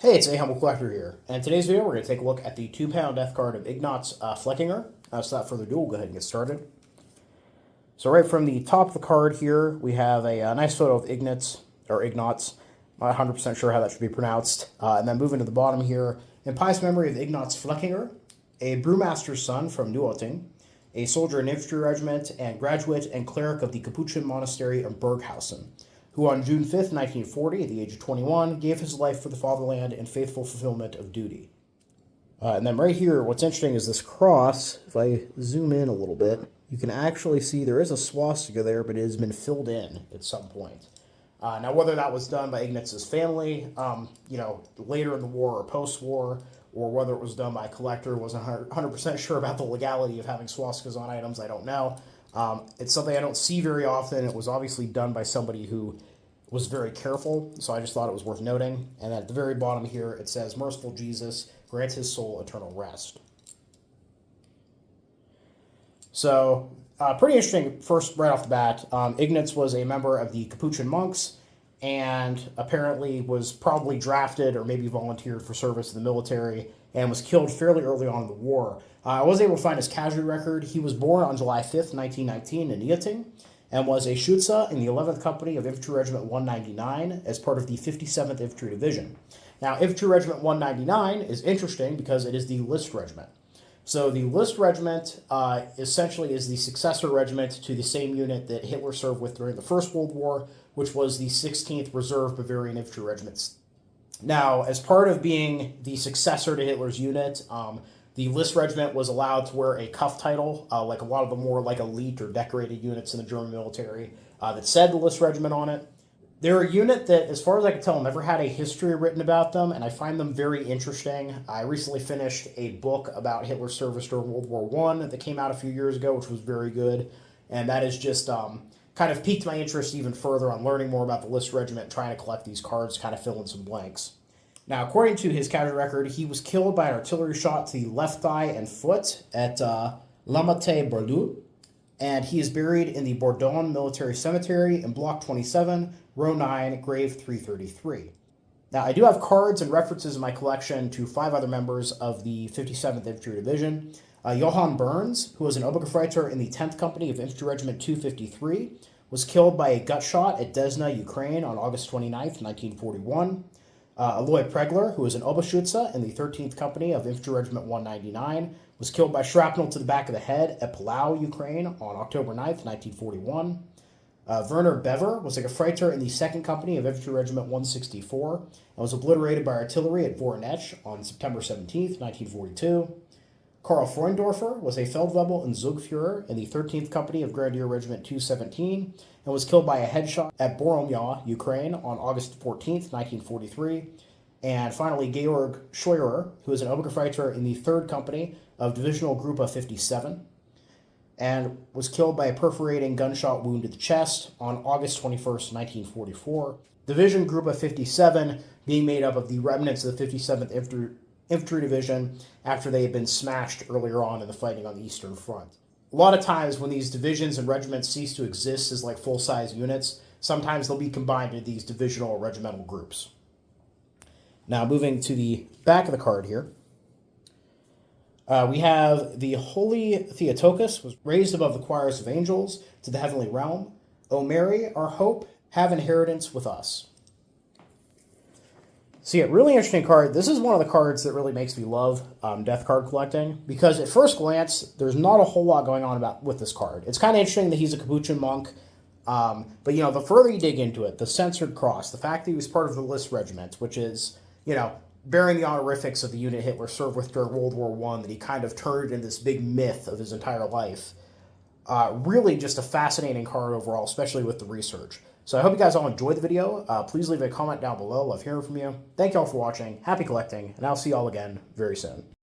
Hey, it's a Humble Collector here, and in today's video we're going to take a look at the 2-pound death card of Ignaz Fleckinger. So without further ado, we'll go ahead and get started. So right from the top of the card here, we have a nice photo of Ignaz, not 100% sure how that should be pronounced, and then moving to the bottom here, in pious memory of Ignaz Fleckinger, a brewmaster's son from Neuötting, a soldier in Infantry Regiment, and graduate and cleric of the Capuchin monastery of Berghausen, who on June 5th, 1940, at the age of 21, gave his life for the fatherland in faithful fulfillment of duty. And then right here, what's interesting is this cross. If I zoom in a little bit, you can actually see there is a swastika there, but it has been filled in at some point. Now, whether that was done by Ignaz's family, later in the war or post-war, or whether it was done by a collector, wasn't 100% sure about the legality of having swastikas on items, I don't know. It's something I don't see very often. It was obviously done by somebody who was very careful, so I just thought it was worth noting. And at the very bottom here, it says, "Merciful Jesus, grant his soul eternal rest." So, pretty interesting, first, right off the bat. Ignaz was a member of the Capuchin monks, and apparently was probably drafted or maybe volunteered for service in the military, and was killed fairly early on in the war. I was able to find his casualty record. He was born on July 5th, 1919 in Neuötting, and was a Schutze in the 11th Company of Infantry Regiment 199 as part of the 57th Infantry Division. Now, Infantry Regiment 199 is interesting because it is the List Regiment. So the List Regiment essentially is the successor regiment to the same unit that Hitler served with during the First World War, which was the 16th Reserve Bavarian Infantry Regiments. Now, as part of being the successor to Hitler's unit, the List Regiment was allowed to wear a cuff title, like a lot of the more like elite or decorated units in the German military, that said the List Regiment on it. They're a unit that, as far as I can tell, never had a history written about them, and I find them very interesting. I recently finished a book about Hitler's service during World War I that came out a few years ago, which was very good, and that has just kind of piqued my interest even further on learning more about the List Regiment and trying to collect these cards, kind of fill in some blanks. Now, according to his casualty record, he was killed by an artillery shot to the left thigh and foot at Lamotte-Buleux, and he is buried in the Bourdon Military Cemetery in Block 27, Row 9, Grave 333. Now, I do have cards and references in my collection to 5 other members of the 57th Infantry Division. Johann Burns, who was an Obergefreiter in the 10th Company of Infantry Regiment 253, was killed by a gut shot at Desna, Ukraine on August 29th, 1941. Aloy Pregler, who was an Oberschütze in the 13th Company of Infantry Regiment 199, was killed by shrapnel to the back of the head at Palau, Ukraine on October 9th, 1941. Werner Bever was a Gefreiter in the 2nd Company of Infantry Regiment 164 and was obliterated by artillery at Voronezh on September 17th, 1942. Karl Freundorfer was a Feldwebel and Zugführer in the 13th Company of Grenadier Regiment 217 and was killed by a headshot at Boromya, Ukraine on August 14th, 1943. And finally, Georg Scheurer, who was an Obergefreiter in the 3rd Company of Divisional Gruppe 57 and was killed by a perforating gunshot wound to the chest on August 21st, 1944. Division Gruppe 57 being made up of the remnants of the 57th Infantry Division after they had been smashed earlier on in the fighting on the Eastern Front. A lot of times when these divisions and regiments cease to exist as like full-size units, sometimes they'll be combined into these divisional or regimental groups. Now moving to the back of the card here, we have the Holy Theotokos was raised above the choirs of angels to the heavenly realm. O Mary, our hope, have inheritance with us. So yeah, really interesting card. This is one of the cards that really makes me love death card collecting, because at first glance, there's not a whole lot going on with this card. It's kind of interesting that he's a Capuchin monk, but the further you dig into it, the censored cross, the fact that he was part of the List Regiment, which is, bearing the honorifics of the unit Hitler served with during World War I, that he kind of turned into this big myth of his entire life. Really just a fascinating card overall, especially with the research. So I hope you guys all enjoyed the video. Please leave a comment down below. Love hearing from you. Thank you all for watching. Happy collecting, and I'll see you all again very soon.